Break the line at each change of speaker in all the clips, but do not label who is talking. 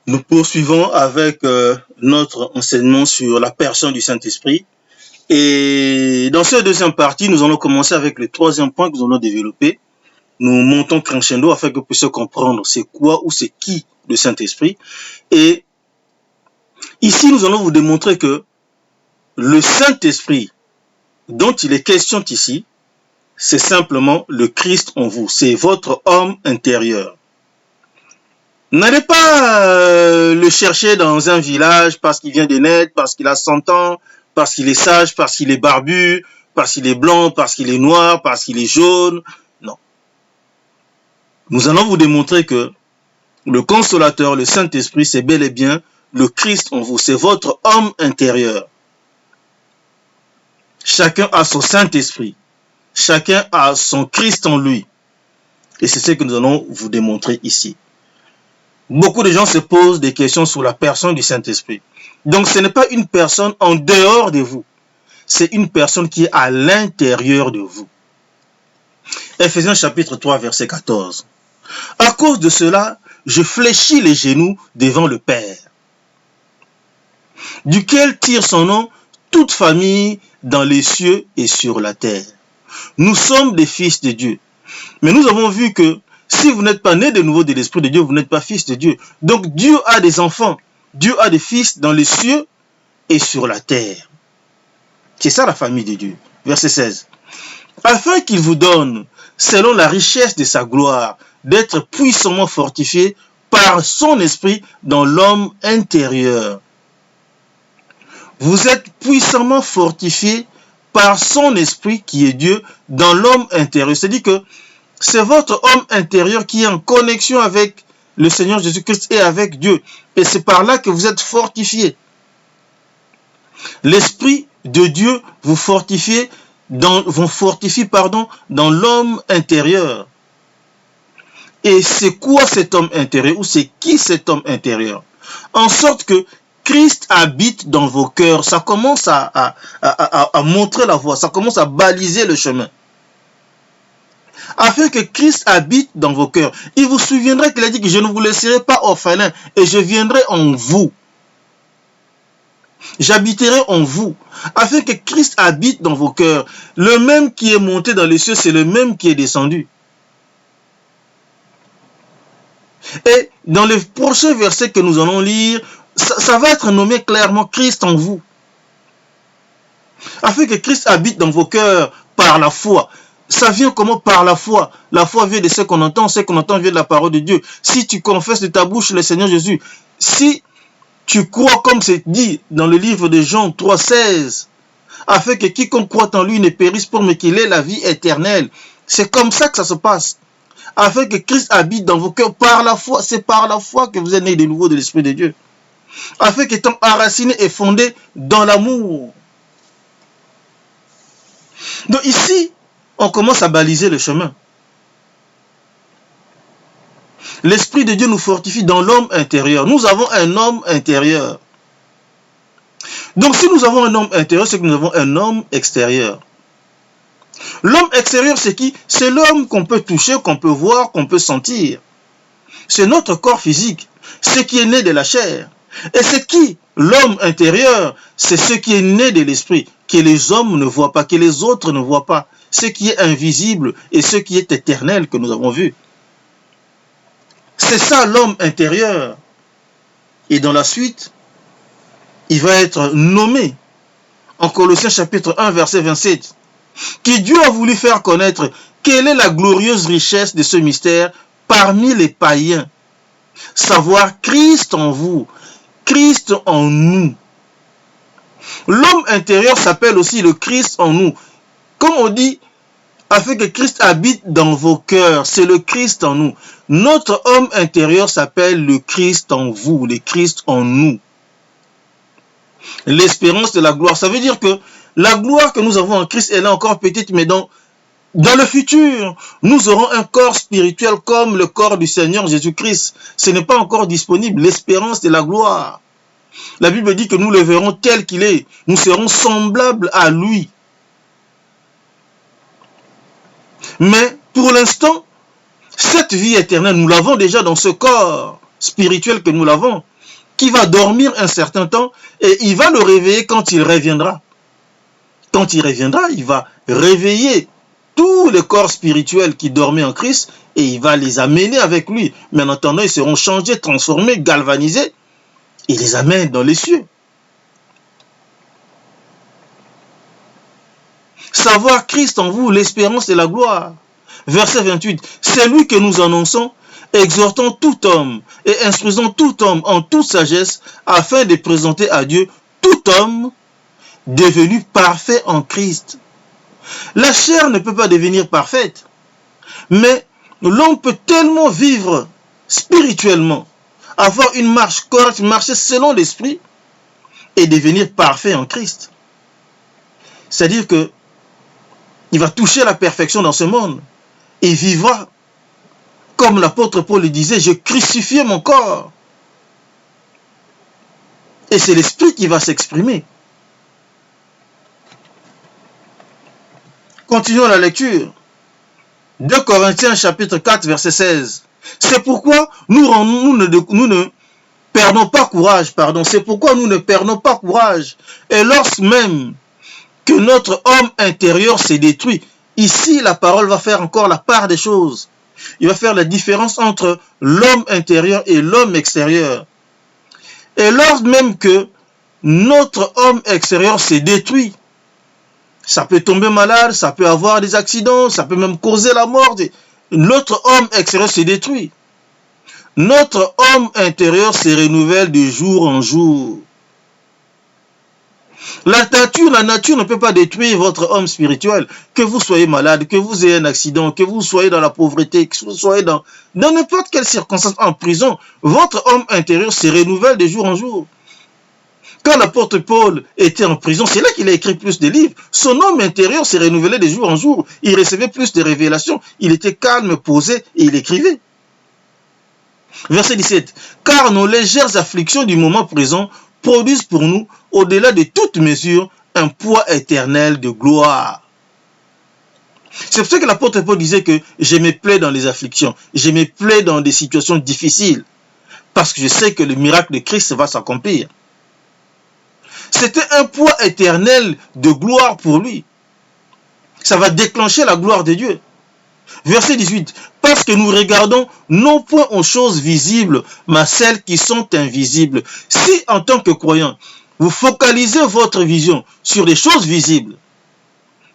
Nous poursuivons avec notre enseignement sur la personne du Saint-Esprit. Et dans cette deuxième partie, nous allons commencer avec le troisième point que nous allons développer. Nous montons crescendo afin que vous puissiez comprendre c'est quoi ou c'est qui le Saint-Esprit. Et ici, nous allons vous démontrer que le Saint-Esprit dont il est question ici, c'est simplement le Christ en vous. C'est votre homme intérieur. N'allez pas le chercher dans un village parce qu'il vient de naître, parce qu'il a 100 ans, parce qu'il est sage, parce qu'il est barbu, parce qu'il est blanc, parce qu'il est noir, parce qu'il est jaune. Non. Nous allons vous démontrer que le Consolateur, le Saint-Esprit, c'est bel et bien le Christ en vous. C'est votre homme intérieur. Chacun a son Saint-Esprit. Chacun a son Christ en lui. Et c'est ce que nous allons vous démontrer ici. Beaucoup de gens se posent des questions sur la personne du Saint-Esprit. Donc ce n'est pas une personne en dehors de vous. C'est une personne qui est à l'intérieur de vous. Ephésiens chapitre 3 verset 14. À cause de cela, je fléchis les genoux devant le Père, duquel tire son nom toute famille dans les cieux et sur la terre. Nous sommes des fils de Dieu. Mais nous avons vu que si vous n'êtes pas né de nouveau de l'Esprit de Dieu, vous n'êtes pas fils de Dieu. Donc Dieu a des enfants. Dieu a des fils dans les cieux et sur la terre. C'est ça la famille de Dieu. Verset 16. Afin qu'il vous donne, selon la richesse de sa gloire, d'être puissamment fortifié par son esprit dans l'homme intérieur. Vous êtes puissamment fortifié par son esprit qui est Dieu dans l'homme intérieur. C'est-à-dire que c'est votre homme intérieur qui est en connexion avec le Seigneur Jésus-Christ et avec Dieu. Et c'est par là que vous êtes fortifié. L'Esprit de Dieu vous fortifie dans l'homme intérieur. Et c'est quoi cet homme intérieur ou c'est qui cet homme intérieur? En sorte que Christ habite dans vos cœurs. Ça commence à montrer la voie, ça commence à baliser le chemin. Afin que Christ habite dans vos cœurs. Il vous souviendra qu'il a dit que je ne vous laisserai pas orphelin et je viendrai en vous. J'habiterai en vous. Afin que Christ habite dans vos cœurs. Le même qui est monté dans les cieux, c'est le même qui est descendu. Et dans les prochains versets que nous allons lire, ça va être nommé clairement Christ en vous. Afin que Christ habite dans vos cœurs par la foi. Ça vient comment? Par la foi. La foi vient de ce qu'on entend vient de la parole de Dieu. Si tu confesses de ta bouche le Seigneur Jésus, si tu crois comme c'est dit dans le livre de Jean 3,16, afin que quiconque croit en lui ne périsse pas, mais qu'il ait la vie éternelle. C'est comme ça que ça se passe. Afin que Christ habite dans vos cœurs par la foi. C'est par la foi que vous êtes nés de nouveau de l'Esprit de Dieu. Afin qu'étant enraciné et fondé dans l'amour. Donc ici, on commence à baliser le chemin. L'Esprit de Dieu nous fortifie dans l'homme intérieur. Nous avons un homme intérieur. Donc si nous avons un homme intérieur, c'est que nous avons un homme extérieur. L'homme extérieur, c'est qui? C'est l'homme qu'on peut toucher, qu'on peut voir, qu'on peut sentir. C'est notre corps physique, ce qui est né de la chair. Et c'est qui? L'homme intérieur, c'est ce qui est né de l'esprit, que les hommes ne voient pas, que les autres ne voient pas. Ce qui est invisible et ce qui est éternel que nous avons vu. C'est ça l'homme intérieur. Et dans la suite, il va être nommé en Colossiens chapitre 1 verset 27. Que Dieu a voulu faire connaître quelle est la glorieuse richesse de ce mystère parmi les païens. Savoir Christ en vous, Christ en nous. L'homme intérieur s'appelle aussi le Christ en nous. Comme on dit, afin que Christ habite dans vos cœurs, c'est le Christ en nous. Notre homme intérieur s'appelle le Christ en vous, le Christ en nous. L'espérance de la gloire, ça veut dire que la gloire que nous avons en Christ, elle est encore petite, mais dans le futur, nous aurons un corps spirituel comme le corps du Seigneur Jésus-Christ. Ce n'est pas encore disponible, l'espérance de la gloire. La Bible dit que nous le verrons tel qu'il est. Nous serons semblables à lui. Mais pour l'instant, cette vie éternelle, nous l'avons déjà dans ce corps spirituel que nous l'avons. qui va dormir un certain temps et il va le réveiller quand il reviendra. Quand il reviendra, il va réveiller tous les corps spirituels qui dormaient en Christ et il va les amener avec lui. Mais en attendant, ils seront changés, transformés, galvanisés. Il les amène dans les cieux. Savoir Christ en vous, l'espérance et la gloire. Verset 28. C'est lui que nous annonçons, exhortant tout homme et instruisant tout homme en toute sagesse, afin de présenter à Dieu tout homme devenu parfait en Christ. La chair ne peut pas devenir parfaite, mais l'homme peut tellement vivre spirituellement, avoir une marche correcte, marcher selon l'esprit et devenir parfait en Christ. C'est-à-dire que il va toucher la perfection dans ce monde et vivra comme l'apôtre Paul le disait, je crucifiais mon corps. Et c'est l'esprit qui va s'exprimer. Continuons la lecture. 2 Corinthiens chapitre 4 verset 16. C'est pourquoi nous ne perdons pas courage. C'est pourquoi nous ne perdons pas courage. Et lorsque même que notre homme intérieur s'est détruit, ici la parole va faire encore la part des choses. Il va faire la différence entre l'homme intérieur et l'homme extérieur. Et lorsque même que notre homme extérieur s'est détruit, ça peut tomber malade, ça peut avoir des accidents, ça peut même causer la mort. Notre homme extérieur s'est détruit. Notre homme intérieur se renouvelle de jour en jour. La nature ne peut pas détruire votre homme spirituel. Que vous soyez malade, que vous ayez un accident, que vous soyez dans la pauvreté, que vous soyez dans n'importe quelle circonstance, en prison, votre homme intérieur se renouvelle de jour en jour. Quand l'apôtre Paul était en prison, c'est là qu'il a écrit plus de livres. Son homme intérieur s'est renouvelé de jour en jour. Il recevait plus de révélations. Il était calme, posé et il écrivait. Verset 17. Car nos légères afflictions du moment présent produisent pour nous, au-delà de toute mesure, un poids éternel de gloire. C'est pour ça que l'apôtre Paul disait que je me plais dans les afflictions. Je me plais dans des situations difficiles. Parce que je sais que le miracle de Christ va s'accomplir. C'était un poids éternel de gloire pour lui. Ça va déclencher la gloire de Dieu. Verset 18. Parce que nous regardons non point aux choses visibles, mais à celles qui sont invisibles. Si en tant que croyant, vous focalisez votre vision sur les choses visibles,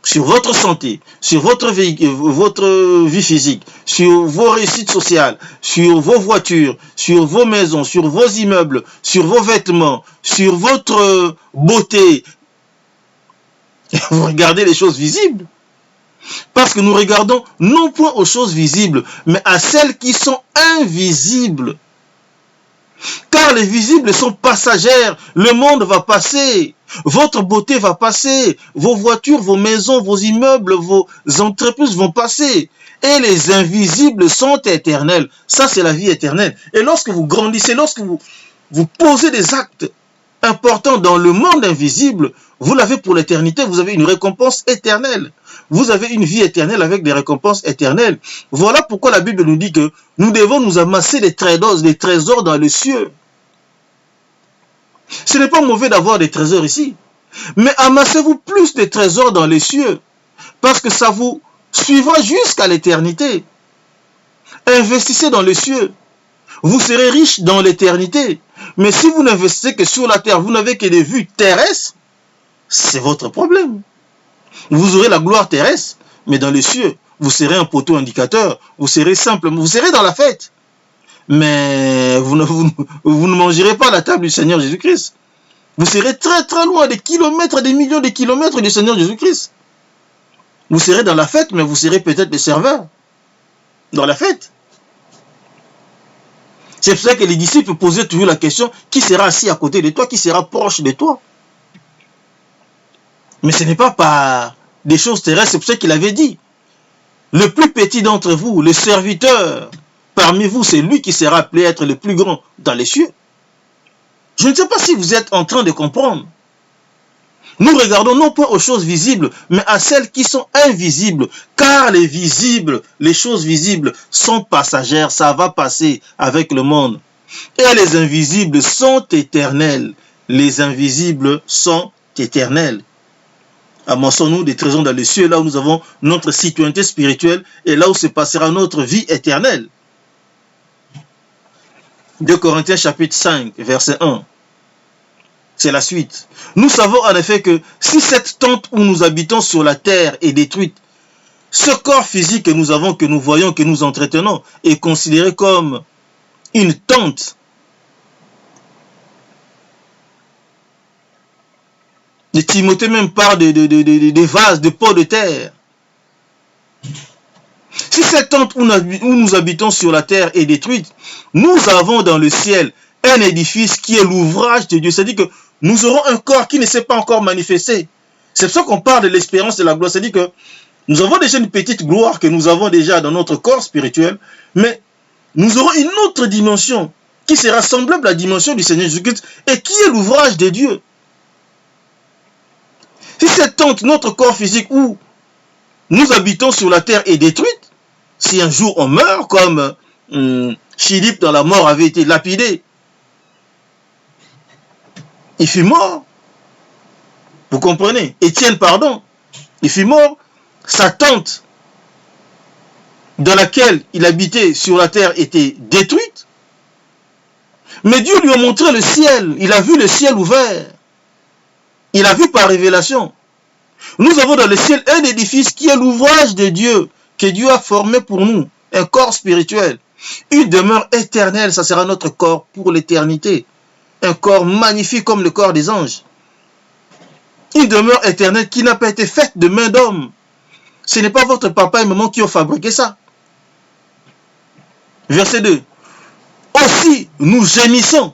sur votre santé, sur votre vie physique, sur vos réussites sociales, sur vos voitures, sur vos maisons, sur vos immeubles, sur vos vêtements, sur votre beauté, vous regardez les choses visibles. Parce que nous regardons non point aux choses visibles, mais à celles qui sont invisibles. Car les visibles sont passagères, le monde va passer, votre beauté va passer, vos voitures, vos maisons, vos immeubles, vos entreprises vont passer. Et les invisibles sont éternels. Ça, c'est la vie éternelle. Et lorsque vous grandissez, lorsque vous posez des actes importants dans le monde invisible, vous l'avez pour l'éternité, vous avez une récompense éternelle. Vous avez une vie éternelle avec des récompenses éternelles. Voilà pourquoi la Bible nous dit que nous devons nous amasser des trésors dans les cieux. Ce n'est pas mauvais d'avoir des trésors ici, mais amassez-vous plus de trésors dans les cieux, parce que ça vous suivra jusqu'à l'éternité. Investissez dans les cieux. Vous serez riche dans l'éternité. Mais si vous n'investissez que sur la terre, vous n'avez que des vues terrestres, c'est votre problème. Vous aurez la gloire terrestre, mais dans les cieux, vous serez un poteau indicateur, vous serez simplement, vous serez dans la fête. Mais vous ne mangerez pas à la table du Seigneur Jésus-Christ. Vous serez très très loin, des kilomètres, des millions de kilomètres du Seigneur Jésus-Christ. Vous serez dans la fête, mais vous serez peut-être des serveurs. Dans la fête. C'est pour ça que les disciples posaient toujours la question, qui sera assis à côté de toi, qui sera proche de toi? Mais ce n'est pas par des choses terrestres, c'est pour ça qu'il avait dit, le plus petit d'entre vous, le serviteur, parmi vous, c'est lui qui sera appelé à être le plus grand dans les cieux. Je ne sais pas si vous êtes en train de comprendre. Nous regardons non pas aux choses visibles, mais à celles qui sont invisibles. Car les choses visibles sont passagères, ça va passer avec le monde. Et les invisibles sont éternels. Les invisibles sont éternels. Amassons-nous des trésors dans les cieux, là où nous avons notre citoyenneté spirituelle et là où se passera notre vie éternelle. 2 Corinthiens chapitre 5, verset 1. C'est la suite. Nous savons en effet que si cette tente où nous habitons sur la terre est détruite, ce corps physique que nous avons, que nous voyons, que nous entretenons, est considéré comme une tente. Et Timothée même parle de vases, de pots de terre. Si cette tente où nous habitons sur la terre est détruite, nous avons dans le ciel un édifice qui est l'ouvrage de Dieu. C'est-à-dire que nous aurons un corps qui ne s'est pas encore manifesté. C'est pour ça qu'on parle de l'espérance de la gloire. C'est-à-dire que nous avons déjà une petite gloire que nous avons déjà dans notre corps spirituel, mais nous aurons une autre dimension qui sera semblable à la dimension du Seigneur Jésus-Christ et qui est l'ouvrage de Dieu. Si cette tente, notre corps physique où nous habitons sur la terre est détruite, si un jour on meurt comme Philippe dans la mort avait été lapidé, il fut mort. Vous comprenez? Étienne, pardon, il fut mort. Sa tente dans laquelle il habitait sur la terre était détruite. Mais Dieu lui a montré le ciel. Il a vu le ciel ouvert. Il a vu par révélation. Nous avons dans le ciel un édifice qui est l'ouvrage de Dieu, que Dieu a formé pour nous, un corps spirituel. Une demeure éternelle, ça sera notre corps pour l'éternité. Un corps magnifique comme le corps des anges. Une demeure éternelle qui n'a pas été faite de main d'homme. Ce n'est pas votre papa et maman qui ont fabriqué ça. Verset 2. Aussi, nous gémissons.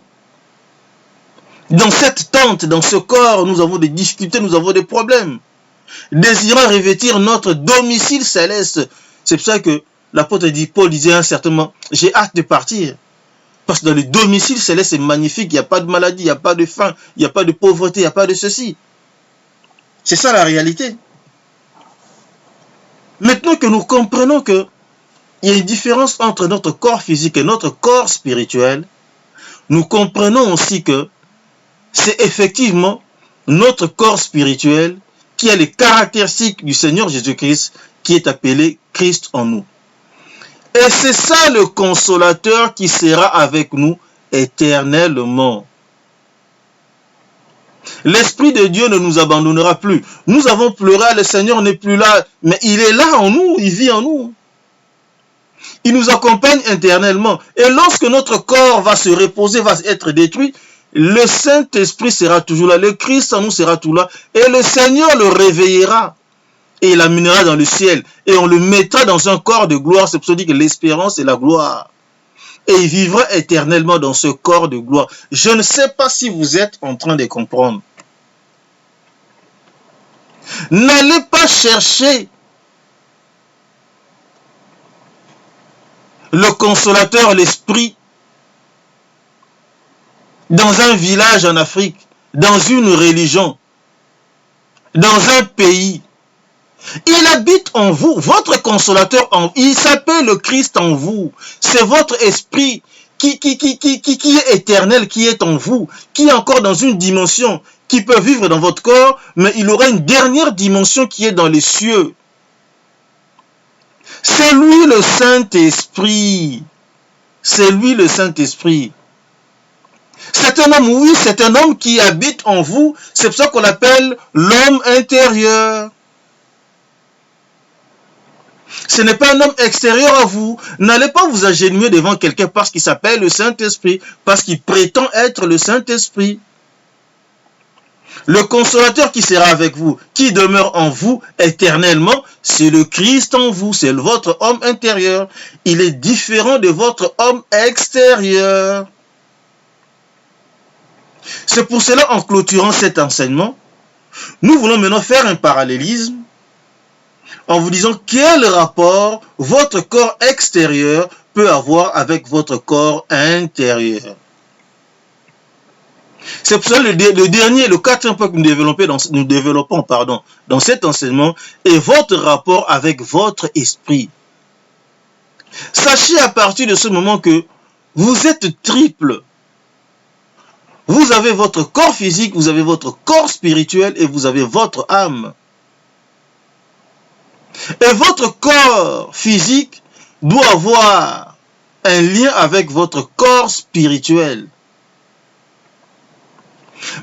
Dans cette tente, dans ce corps, nous avons des difficultés, nous avons des problèmes. Désirant revêtir notre domicile céleste. C'est pour ça que l'apôtre Paul disait à un certain moment, j'ai hâte de partir. Parce que dans le domicile céleste, c'est magnifique, il n'y a pas de maladie, il n'y a pas de faim, il n'y a pas de pauvreté, il n'y a pas de ceci. C'est ça la réalité. Maintenant que nous comprenons qu'il y a une différence entre notre corps physique et notre corps spirituel, nous comprenons aussi que c'est effectivement notre corps spirituel qui a les caractéristiques du Seigneur Jésus-Christ qui est appelé Christ en nous. Et c'est ça le consolateur qui sera avec nous éternellement. L'Esprit de Dieu ne nous abandonnera plus. Nous avons pleuré, le Seigneur n'est plus là, mais il est là en nous, il vit en nous. Il nous accompagne éternellement. Et lorsque notre corps va se reposer, va être détruit, le Saint-Esprit sera toujours là, le Christ en nous sera toujours là, et le Seigneur le réveillera, et il l'amènera dans le ciel, et on le mettra dans un corps de gloire. C'est pour ça qu'on dit que l'espérance est la gloire. Et il vivra éternellement dans ce corps de gloire. Je ne sais pas si vous êtes en train de comprendre. N'allez pas chercher le consolateur, l'esprit, dans un village en Afrique, dans une religion, dans un pays. Il habite en vous, votre consolateur, il s'appelle le Christ en vous. C'est votre esprit qui est éternel, qui est en vous, qui est encore dans une dimension, qui peut vivre dans votre corps, mais il aura une dernière dimension qui est dans les cieux. C'est lui le Saint-Esprit. C'est lui le Saint-Esprit. C'est un homme, oui, c'est un homme qui habite en vous. C'est pour ça qu'on l'appelle l'homme intérieur. Ce n'est pas un homme extérieur à vous. N'allez pas vous agenouiller devant quelqu'un parce qu'il s'appelle le Saint-Esprit, parce qu'il prétend être le Saint-Esprit. Le consolateur qui sera avec vous, qui demeure en vous éternellement, c'est le Christ en vous, c'est votre homme intérieur. Il est différent de votre homme extérieur. C'est pour cela, en clôturant cet enseignement, nous voulons maintenant faire un parallélisme en vous disant quel rapport votre corps extérieur peut avoir avec votre corps intérieur. C'est pour ça que le quatrième point que nous développons dans cet enseignement est votre rapport avec votre esprit. Sachez à partir de ce moment que Vous êtes triple. Vous avez votre corps physique, vous avez votre corps spirituel et vous avez votre âme. Et votre corps physique doit avoir un lien avec votre corps spirituel.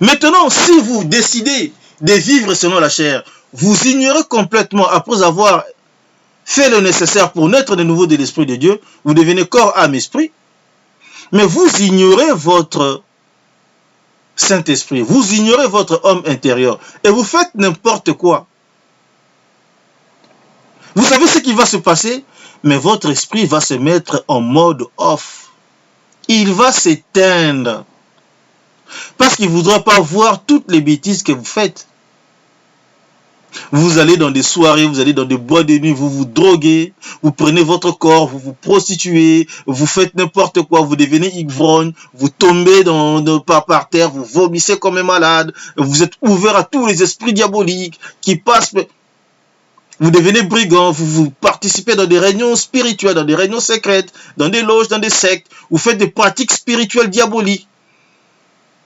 Maintenant, si vous décidez de vivre selon la chair, vous ignorez complètement, après avoir fait le nécessaire pour naître de nouveau de l'Esprit de Dieu, vous devenez corps, âme, esprit, mais vous ignorez votre Saint-Esprit, vous ignorez votre homme intérieur et vous faites n'importe quoi. Vous savez ce qui va se passer? Mais votre esprit va se mettre en mode off. Il va s'éteindre. Parce qu'il ne voudra pas voir toutes les bêtises que vous faites. Vous allez dans des soirées, vous allez dans des boîtes de nuit, vous vous droguez, vous prenez votre corps, vous vous prostituez, vous faites n'importe quoi, vous devenez ivrogne, vous tombez par terre, vous vomissez comme un malade, vous êtes ouvert à tous les esprits diaboliques qui passent. Vous devenez brigand, vous participez dans des réunions spirituelles, dans des réunions secrètes, dans des loges, dans des sectes, vous faites des pratiques spirituelles diaboliques.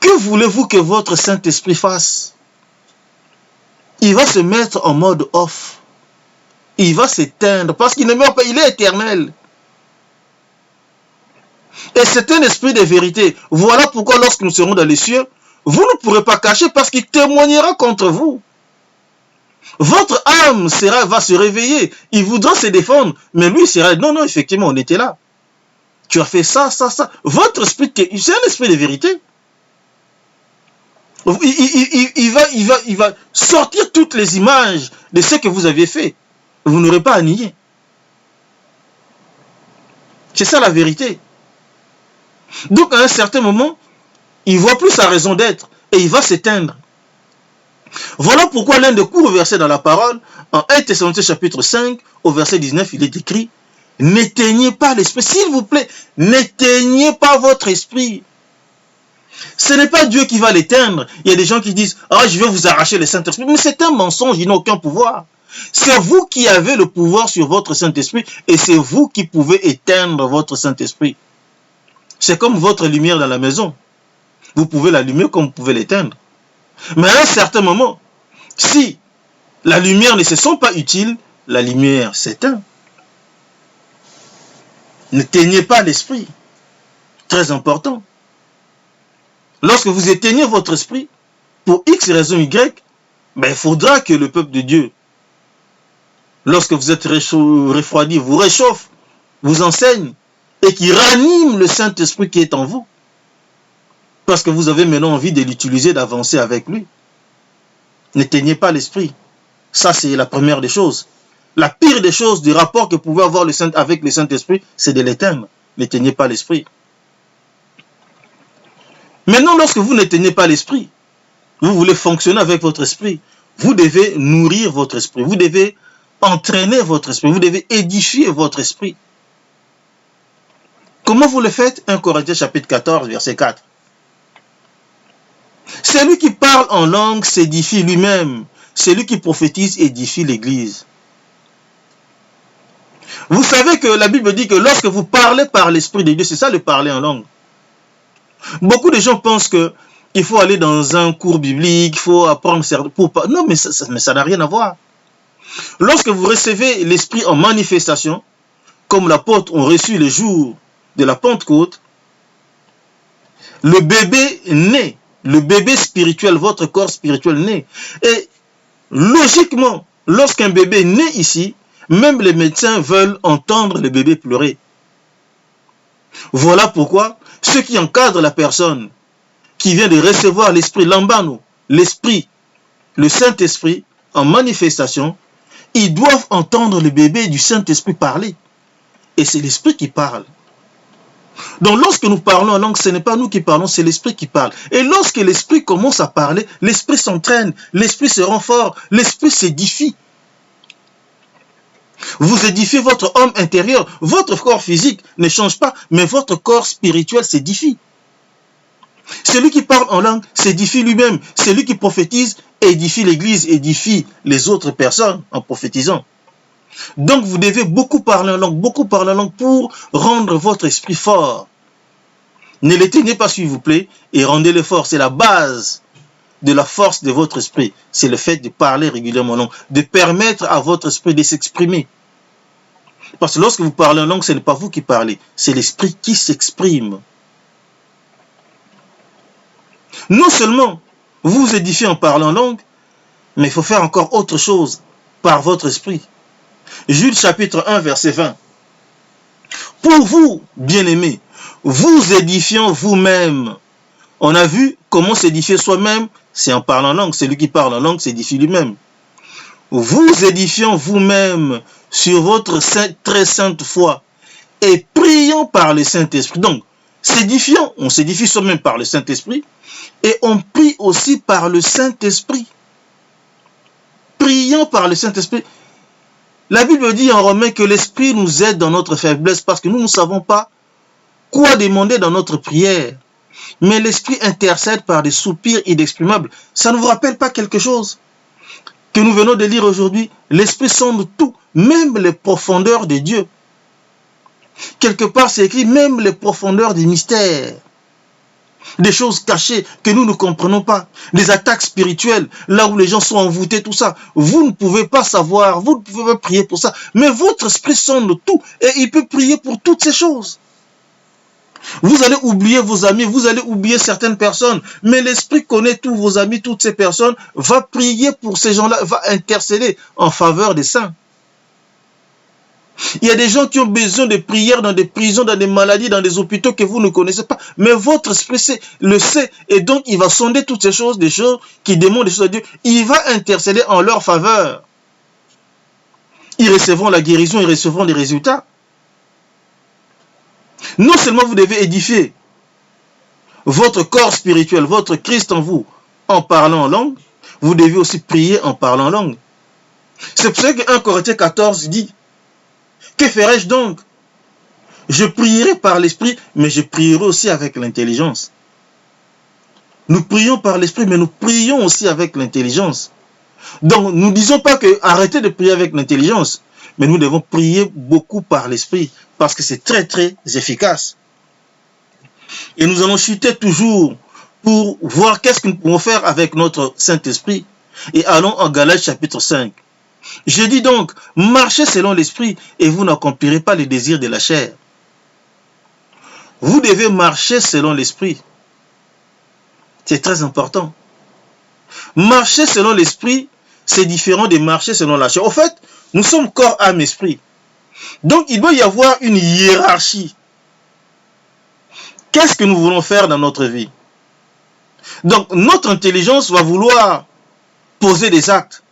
Que voulez-vous que votre Saint-Esprit fasse? Il va se mettre en mode off. Il va s'éteindre parce qu'il ne meurt pas, il est éternel. Et c'est un esprit de vérité. Voilà pourquoi lorsque nous serons dans les cieux, vous ne pourrez pas cacher parce qu'il témoignera contre vous. Votre âme va se réveiller. Il voudra se défendre. Mais lui, il sera, non, effectivement, on était là. Tu as fait ça. Votre esprit, c'est un esprit de vérité. Il va sortir toutes les images de ce que vous aviez fait. Vous n'aurez pas à nier. C'est ça la vérité. Donc à un certain moment, il ne voit plus sa raison d'être et il va s'éteindre. Voilà pourquoi l'un des courts versets dans la parole, en 1 Thessaloniciens chapitre 5, au verset 19, il est écrit: n'éteignez pas l'esprit, s'il vous plaît, n'éteignez pas votre esprit. Ce n'est pas Dieu qui va l'éteindre. Il y a des gens qui disent: ah, je vais vous arracher le Saint-Esprit. Mais c'est un mensonge, il n'a aucun pouvoir. C'est vous qui avez le pouvoir sur votre Saint-Esprit et c'est vous qui pouvez éteindre votre Saint-Esprit. C'est comme votre lumière dans la maison. Vous pouvez l'allumer comme vous pouvez l'éteindre. Mais à un certain moment, si la lumière ne se sent pas utile, la lumière s'éteint. N'éteignez pas l'esprit. Très important. Lorsque vous éteignez votre esprit, pour X raison Y, il faudra que le peuple de Dieu, lorsque vous êtes refroidi, vous réchauffe, vous enseigne, et qui ranime le Saint-Esprit qui est en vous. Parce que vous avez maintenant envie de l'utiliser, d'avancer avec lui. N'éteignez pas l'esprit. Ça, c'est la première des choses. La pire des choses, du rapport que pouvait avoir avec le Saint-Esprit, c'est de l'éteindre. N'éteignez pas l'esprit. Maintenant, lorsque vous n'éteignez pas l'esprit, vous voulez fonctionner avec votre esprit, vous devez nourrir votre esprit, vous devez entraîner votre esprit, vous devez édifier votre esprit. Comment vous le faites? 1 Corinthiens chapitre 14, verset 4. Celui qui parle en langue s'édifie lui-même. Celui qui prophétise édifie l'Église. Vous savez que la Bible dit que lorsque vous parlez par l'Esprit de Dieu, c'est ça le parler en langue. Beaucoup de gens pensent qu'il faut aller dans un cours biblique, il faut apprendre pour pas. Non, mais ça n'a rien à voir. Lorsque vous recevez l'Esprit en manifestation, comme l'apôtre ont reçu le jour de la Pentecôte, le bébé naît. Le bébé spirituel, votre corps spirituel naît. Et logiquement, lorsqu'un bébé naît ici, même les médecins veulent entendre le bébé pleurer. Voilà pourquoi ceux qui encadrent la personne qui vient de recevoir l'esprit lambano, l'esprit, le Saint-Esprit en manifestation, ils doivent entendre le bébé du Saint-Esprit parler. Et c'est l'esprit qui parle. Donc lorsque nous parlons en langue, ce n'est pas nous qui parlons, c'est l'esprit qui parle. Et lorsque l'esprit commence à parler, l'esprit s'entraîne, l'esprit se rend fort, l'esprit s'édifie. Vous édifiez votre homme intérieur, votre corps physique ne change pas, mais votre corps spirituel s'édifie. Celui qui parle en langue s'édifie lui-même. Celui qui prophétise édifie l'Église, édifie les autres personnes en prophétisant. Donc vous devez beaucoup parler en langue pour rendre votre esprit fort. Ne l'éteignez pas, s'il vous plaît, et rendez-le fort. C'est la base de la force de votre esprit. C'est le fait de parler régulièrement en langue, de permettre à votre esprit de s'exprimer. Parce que lorsque vous parlez en langue, ce n'est pas vous qui parlez, c'est l'esprit qui s'exprime. Non seulement vous vous édifiez en parlant en langue, mais il faut faire encore autre chose par votre esprit. Jude chapitre 1, verset 20. Pour vous, bien-aimés, vous édifiant vous-même. On a vu comment s'édifier soi-même, c'est en parlant en langue. Celui qui parle en langue s'édifie lui-même. Vous édifiant vous-même sur votre très sainte foi et priant par le Saint-Esprit. Donc, s'édifiant, on s'édifie soi-même par le Saint-Esprit et on prie aussi par le Saint-Esprit. Priant par le Saint-Esprit. La Bible dit en Romains que l'Esprit nous aide dans notre faiblesse parce que nous ne savons pas quoi demander dans notre prière. Mais l'Esprit intercède par des soupirs inexprimables. Ça ne vous rappelle pas quelque chose que nous venons de lire aujourd'hui? L'Esprit sonde tout, même les profondeurs de Dieu. Quelque part, c'est écrit même les profondeurs des mystères. Des choses cachées que nous ne comprenons pas. Des attaques spirituelles, là où les gens sont envoûtés, tout ça. Vous ne pouvez pas savoir, vous ne pouvez pas prier pour ça. Mais votre esprit sonde tout et il peut prier pour toutes ces choses. Vous allez oublier vos amis, vous allez oublier certaines personnes, mais l'Esprit connaît tous vos amis, toutes ces personnes, va prier pour ces gens-là, va intercéder en faveur des saints. Il y a des gens qui ont besoin de prières dans des prisons, dans des maladies, dans des hôpitaux que vous ne connaissez pas, mais votre esprit le sait, et donc il va sonder toutes ces choses, des choses qui demandent des choses à Dieu. Il va intercéder en leur faveur. Ils recevront la guérison, ils recevront les résultats. Non seulement vous devez édifier votre corps spirituel, votre Christ en vous, en parlant en langue, vous devez aussi prier en parlant en langue. C'est pour ça que 1 Corinthiens 14 dit, que ferai-je donc? Je prierai par l'esprit, mais je prierai aussi avec l'intelligence. Nous prions par l'esprit, mais nous prions aussi avec l'intelligence. Donc, nous ne disons pas que arrêtez de prier avec l'intelligence, mais nous devons prier beaucoup par l'esprit, parce que c'est très très efficace. Et nous allons chuter toujours pour voir qu'est-ce que nous pouvons faire avec notre Saint-Esprit. Et allons en Galates chapitre 5. Je dis donc, marchez selon l'esprit et vous n'accomplirez pas les désirs de la chair. Vous devez marcher selon l'esprit. C'est très important. Marcher selon l'esprit, c'est différent de marcher selon la chair. Au fait, nous sommes corps, âme, esprit. Donc, il doit y avoir une hiérarchie. Qu'est-ce que nous voulons faire dans notre vie? Donc, notre intelligence va vouloir poser des actes.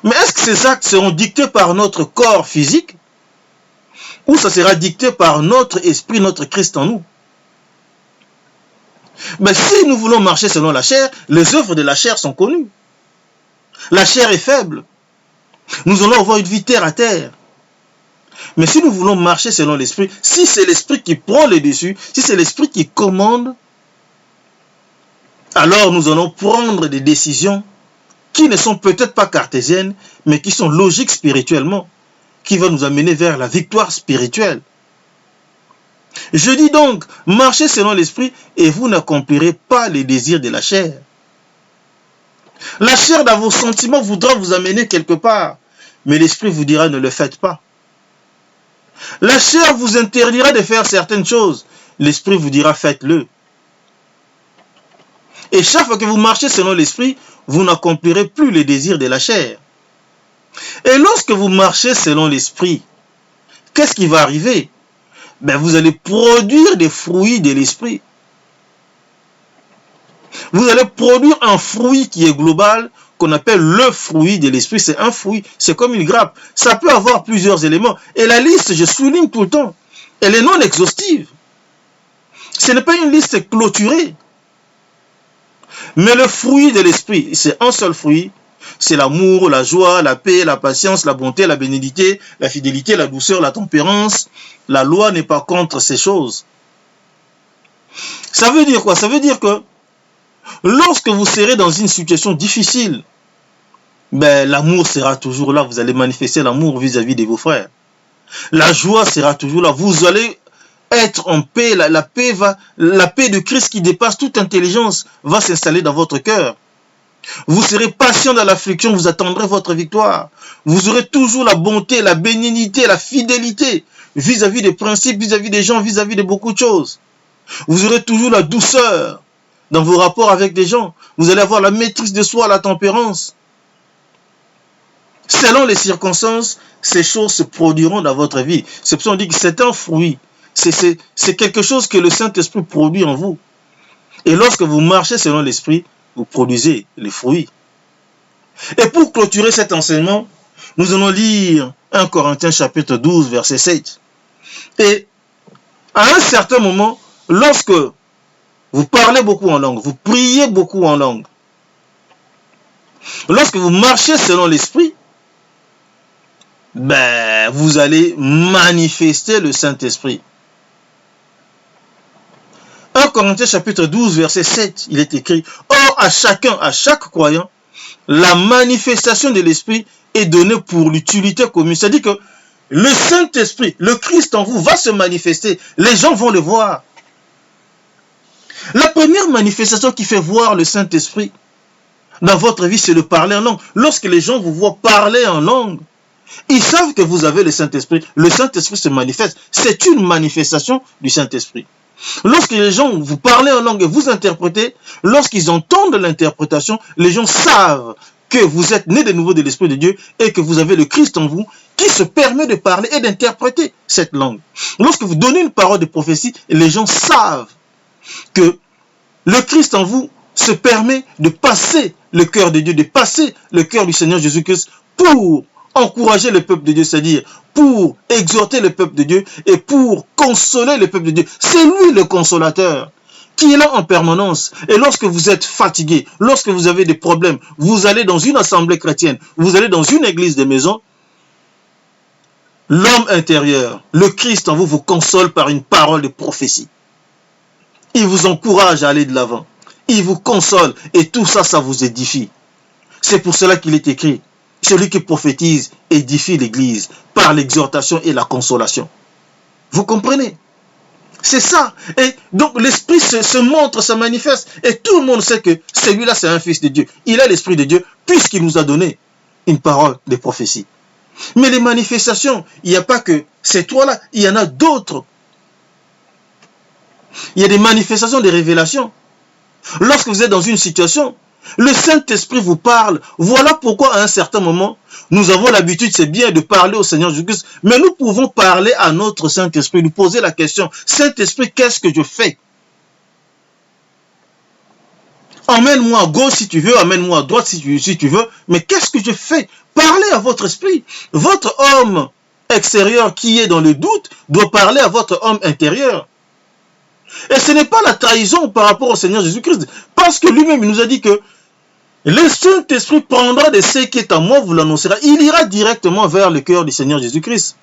Mais est-ce que ces actes seront dictés par notre corps physique ou ça sera dicté par notre esprit, notre Christ en nous? Mais si nous voulons marcher selon la chair, les œuvres de la chair sont connues. La chair est faible. Nous allons avoir une vie terre à terre. Mais si nous voulons marcher selon l'esprit, si c'est l'esprit qui prend le dessus, si c'est l'esprit qui commande, alors nous allons prendre des décisions qui ne sont peut-être pas cartésiennes, mais qui sont logiques spirituellement, qui vont nous amener vers la victoire spirituelle. Je dis donc, marchez selon l'esprit et vous n'accomplirez pas les désirs de la chair. La chair dans vos sentiments voudra vous amener quelque part, mais l'esprit vous dira ne le faites pas. La chair vous interdira de faire certaines choses, l'esprit vous dira faites-le. Et chaque fois que vous marchez selon l'esprit, vous n'accomplirez plus les désirs de la chair. Et lorsque vous marchez selon l'esprit, qu'est-ce qui va arriver? Ben, vous allez produire des fruits de l'esprit. Vous allez produire un fruit qui est global, qu'on appelle le fruit de l'esprit. C'est un fruit, c'est comme une grappe. Ça peut avoir plusieurs éléments. Et la liste, je souligne tout le temps, elle est non exhaustive. Ce n'est pas une liste clôturée. Mais le fruit de l'esprit, c'est un seul fruit. C'est l'amour, la joie, la paix, la patience, la bonté, la bénignité, la fidélité, la douceur, la tempérance. La loi n'est pas contre ces choses. Ça veut dire quoi? Ça veut dire que lorsque vous serez dans une situation difficile, ben, l'amour sera toujours là. Vous allez manifester l'amour vis-à-vis de vos frères. La joie sera toujours là. Vous allez être en paix. La paix de Christ qui dépasse toute intelligence va s'installer dans votre cœur. Vous serez patient dans l'affliction, vous attendrez votre victoire. Vous aurez toujours la bonté, la bénignité, la fidélité vis-à-vis des principes, vis-à-vis des gens, vis-à-vis de beaucoup de choses. Vous aurez toujours la douceur dans vos rapports avec des gens. Vous allez avoir la maîtrise de soi, la tempérance. Selon les circonstances, ces choses se produiront dans votre vie. C'est pour ça qu'on dit que c'est un fruit. C'est quelque chose que le Saint-Esprit produit en vous. Et lorsque vous marchez selon l'Esprit, vous produisez les fruits. Et pour clôturer cet enseignement, nous allons lire 1 Corinthiens chapitre 12, verset 7. Et à un certain moment, lorsque vous parlez beaucoup en langue, vous priez beaucoup en langue, lorsque vous marchez selon l'Esprit, vous allez manifester le Saint-Esprit. 1 Corinthiens chapitre 12, verset 7, il est écrit: Or, à chaque croyant, la manifestation de l'Esprit est donnée pour l'utilité commune. C'est-à-dire que le Saint-Esprit, le Christ en vous va se manifester. Les gens vont le voir. La première manifestation qui fait voir le Saint-Esprit dans votre vie, c'est de parler en langue. Lorsque les gens vous voient parler en langue, ils savent que vous avez le Saint-Esprit. Le Saint-Esprit se manifeste. C'est une manifestation du Saint-Esprit. Lorsque les gens vous parlez en langue et vous interprétez, lorsqu'ils entendent l'interprétation, les gens savent que vous êtes né de nouveau de l'Esprit de Dieu et que vous avez le Christ en vous qui se permet de parler et d'interpréter cette langue. Lorsque vous donnez une parole de prophétie, les gens savent que le Christ en vous se permet de passer le cœur de Dieu, de passer le cœur du Seigneur Jésus-Christ pour encourager le peuple de Dieu, c'est-à-dire pour exhorter le peuple de Dieu et pour consoler le peuple de Dieu. C'est lui le consolateur qui est là en permanence. Et lorsque vous êtes fatigué, lorsque vous avez des problèmes, vous allez dans une assemblée chrétienne, vous allez dans une église de maison, l'homme intérieur, le Christ en vous, vous console par une parole de prophétie. Il vous encourage à aller de l'avant. Il vous console et tout ça, ça vous édifie. C'est pour cela qu'il est écrit: celui qui prophétise édifie l'église par l'exhortation et la consolation. Vous comprenez? C'est ça. Et donc l'Esprit se montre, se manifeste. Et tout le monde sait que celui-là, c'est un fils de Dieu. Il a l'Esprit de Dieu puisqu'il nous a donné une parole de prophétie. Mais les manifestations, il n'y a pas que ces trois-là. Il y en a d'autres. Il y a des manifestations, des révélations. Lorsque vous êtes dans une situation, le Saint-Esprit vous parle. Voilà pourquoi à un certain moment, nous avons l'habitude, c'est bien de parler au Seigneur Jésus-Christ, mais nous pouvons parler à notre Saint-Esprit, nous poser la question: Saint-Esprit, qu'est-ce que je fais? Emmène-moi à gauche si tu veux, emmène-moi à droite si tu veux, mais qu'est-ce que je fais? Parlez à votre esprit. Votre homme extérieur qui est dans le doute doit parler à votre homme intérieur. Et ce n'est pas la trahison par rapport au Seigneur Jésus-Christ, parce que lui-même il nous a dit que le Saint-Esprit prendra de ce qui est en moi, vous l'annoncera. Il ira directement vers le cœur du Seigneur Jésus-Christ.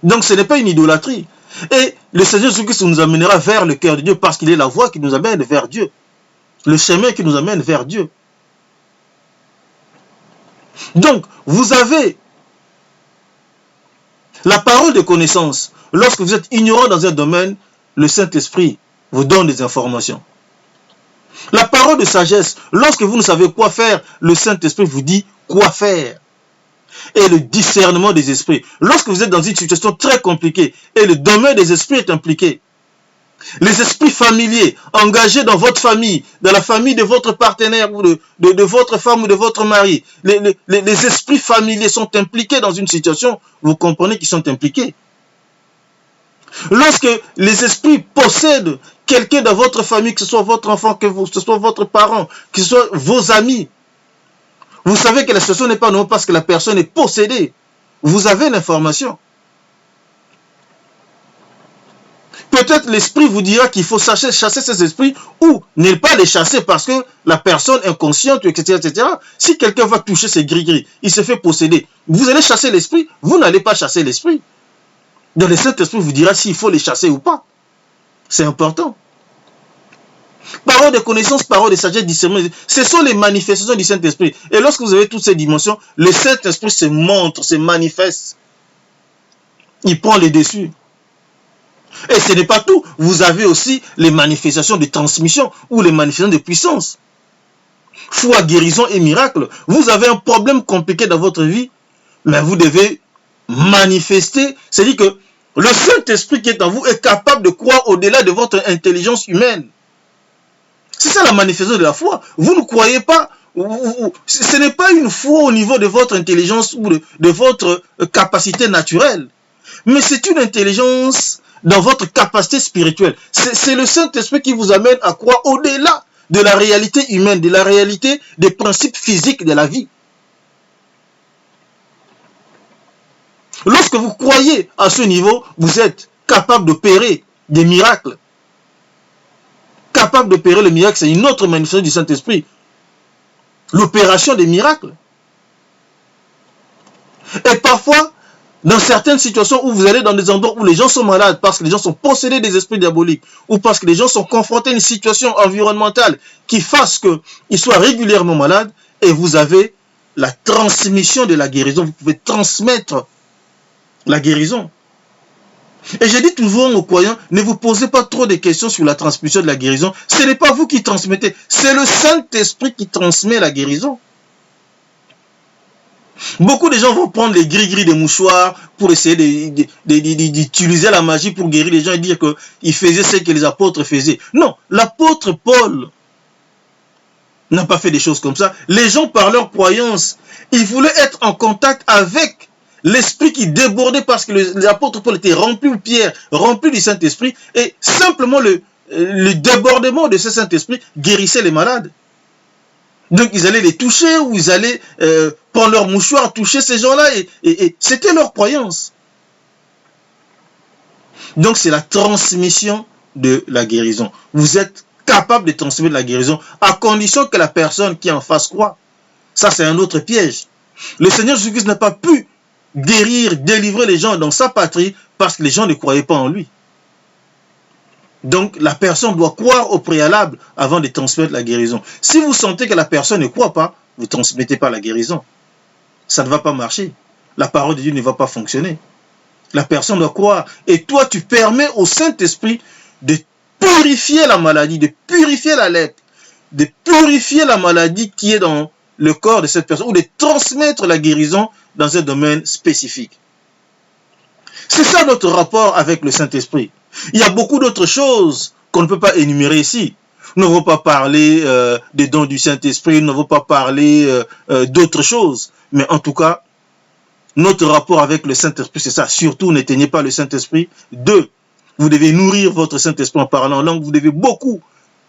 Donc ce n'est pas une idolâtrie. Et le Seigneur Jésus-Christ nous amènera vers le cœur de Dieu parce qu'il est la voie qui nous amène vers Dieu. Le chemin qui nous amène vers Dieu. Donc, vous avez la parole de connaissance. Lorsque vous êtes ignorant dans un domaine, le Saint-Esprit vous donne des informations. La parole de sagesse, lorsque vous ne savez quoi faire, le Saint-Esprit vous dit quoi faire. Et le discernement des esprits. Lorsque vous êtes dans une situation très compliquée et le domaine des esprits est impliqué, les esprits familiers engagés dans votre famille, dans la famille de votre partenaire ou de votre femme ou de votre mari, les esprits familiers sont impliqués dans une situation, vous comprenez qu'ils sont impliqués. Lorsque les esprits possèdent quelqu'un dans votre famille, que ce soit votre enfant, que ce soit votre parent, que ce soit vos amis, vous savez que la situation n'est pas normale parce que la personne est possédée. Vous avez l'information. Peut-être l'esprit vous dira qu'il faut chasser ces esprits ou ne pas les chasser parce que la personne est inconsciente, etc., etc. Si quelqu'un va toucher ces gris-gris, il se fait posséder. Vous allez chasser l'esprit, vous n'allez pas chasser l'esprit. Donc le Saint-Esprit vous dira s'il faut les chasser ou pas. C'est important. Parole de connaissance, parole de sagesse, discernement. Ce sont les manifestations du Saint-Esprit. Et lorsque vous avez toutes ces dimensions, le Saint-Esprit se montre, se manifeste. Il prend les dessus. Et ce n'est pas tout. Vous avez aussi les manifestations de transmission ou les manifestations de puissance. Foi, guérison et miracle. Vous avez un problème compliqué dans votre vie, mais vous devez manifester. C'est-à-dire que le Saint-Esprit qui est en vous est capable de croire au-delà de votre intelligence humaine. C'est ça la manifestation de la foi. Vous ne croyez pas. Ce n'est pas une foi au niveau de votre intelligence ou de votre capacité naturelle. Mais c'est une intelligence dans votre capacité spirituelle. C'est le Saint-Esprit qui vous amène à croire au-delà de la réalité humaine, de la réalité des principes physiques de la vie. Lorsque vous croyez à ce niveau, vous êtes capable d'opérer des miracles. Capable d'opérer le miracle, c'est une autre manifestation du Saint-Esprit. L'opération des miracles. Et parfois, dans certaines situations où vous allez dans des endroits où les gens sont malades, parce que les gens sont possédés des esprits diaboliques, ou parce que les gens sont confrontés à une situation environnementale qui fasse qu'ils soient régulièrement malades, et vous avez la transmission de la guérison. Vous pouvez transmettre la guérison. Et je dis toujours aux croyants, ne vous posez pas trop de questions sur la transmission de la guérison. Ce n'est pas vous qui transmettez, c'est le Saint-Esprit qui transmet la guérison. Beaucoup de gens vont prendre les gris-gris des mouchoirs pour essayer d'utiliser la magie pour guérir les gens et dire qu'ils faisaient ce que les apôtres faisaient. Non, l'apôtre Paul n'a pas fait des choses comme ça. Les gens, par leur croyance, ils voulaient être en contact avec l'esprit qui débordait parce que l'apôtre Paul était rempli, ou Pierre, rempli du Saint-Esprit, et simplement le débordement de ce Saint-Esprit guérissait les malades. Donc ils allaient les toucher, ou ils allaient prendre leur mouchoir, toucher ces gens-là, et c'était leur croyance. Donc c'est la transmission de la guérison. Vous êtes capable de transmettre la guérison, à condition que la personne qui en face croit. Ça c'est un autre piège. Le Seigneur Jésus-Christ n'a pas pu guérir, délivrer les gens dans sa patrie, parce que les gens ne croyaient pas en lui. Donc, la personne doit croire au préalable avant de transmettre la guérison. Si vous sentez que la personne ne croit pas, vous ne transmettez pas la guérison. Ça ne va pas marcher. La parole de Dieu ne va pas fonctionner. La personne doit croire. Et toi, tu permets au Saint-Esprit de purifier la maladie, de purifier la lèpre, de purifier la maladie qui est dans le corps de cette personne, ou de transmettre la guérison dans un domaine spécifique. C'est ça notre rapport avec le Saint-Esprit. Il y a beaucoup d'autres choses qu'on ne peut pas énumérer ici. Nous n'avons pas parlé des dons du Saint-Esprit, nous n'avons pas parlé d'autres choses. Mais en tout cas, notre rapport avec le Saint-Esprit, c'est ça. Surtout, n'éteignez pas le Saint-Esprit. 2, vous devez nourrir votre Saint-Esprit en parlant en langue. Vous devez beaucoup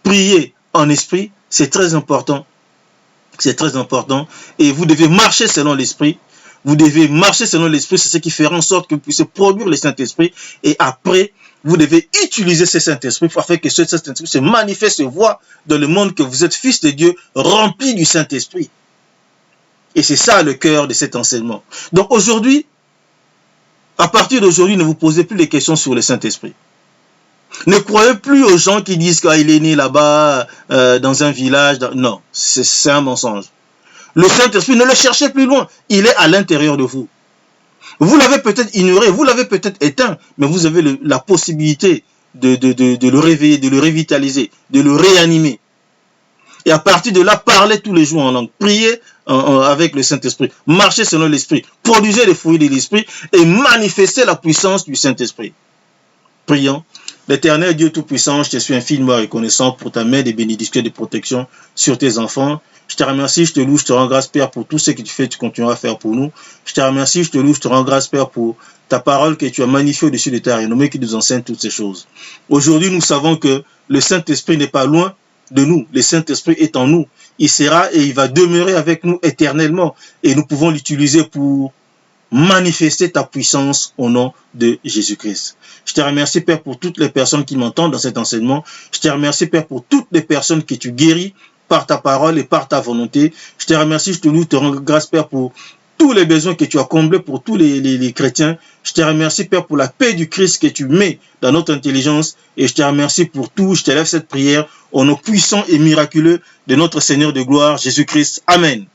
prier en esprit. C'est très important. C'est très important. Et vous devez marcher selon l'Esprit. Vous devez marcher selon l'Esprit. C'est ce qui fera en sorte que vous puissiez produire le Saint-Esprit. Et après, vous devez utiliser ce Saint-Esprit pour faire que ce Saint-Esprit se manifeste, se voit dans le monde, que vous êtes fils de Dieu, rempli du Saint-Esprit. Et c'est ça le cœur de cet enseignement. Donc aujourd'hui, à partir d'aujourd'hui, ne vous posez plus les questions sur le Saint-Esprit. Ne croyez plus aux gens qui disent qu'il est né là-bas, dans un village. Non, c'est un mensonge. Le Saint-Esprit, ne le cherchez plus loin. Il est à l'intérieur de vous. Vous l'avez peut-être ignoré, vous l'avez peut-être éteint, mais vous avez la possibilité de le réveiller, de le revitaliser, de le réanimer. Et à partir de là, parlez tous les jours en langue. Priez avec le Saint-Esprit. Marchez selon l'Esprit. Produisez les fruits de l'Esprit et manifestez la puissance du Saint-Esprit. Prions. L'Éternel Dieu Tout-Puissant, je te suis infiniment reconnaissant pour ta main de bénédiction et de protection sur tes enfants. Je te remercie, je te loue, je te rends grâce, Père, pour tout ce que tu fais, tu continueras à faire pour nous. Je te remercie, je te loue, je te rends grâce, Père, pour ta parole que tu as magnifiée au-dessus de ta renommée qui nous enseigne toutes ces choses. Aujourd'hui, nous savons que le Saint-Esprit n'est pas loin de nous. Le Saint-Esprit est en nous. Il sera et il va demeurer avec nous éternellement. Et nous pouvons l'utiliser pour manifester ta puissance au nom de Jésus-Christ. Je te remercie, Père, pour toutes les personnes qui m'entendent dans cet enseignement. Je te remercie, Père, pour toutes les personnes que tu guéris par ta parole et par ta volonté. Je te remercie, je te loue, je te rends grâce, Père, pour tous les besoins que tu as comblés pour tous les chrétiens. Je te remercie, Père, pour la paix du Christ que tu mets dans notre intelligence. Et je te remercie pour tout. Je te lève cette prière au nom puissant et miraculeux de notre Seigneur de gloire, Jésus-Christ. Amen.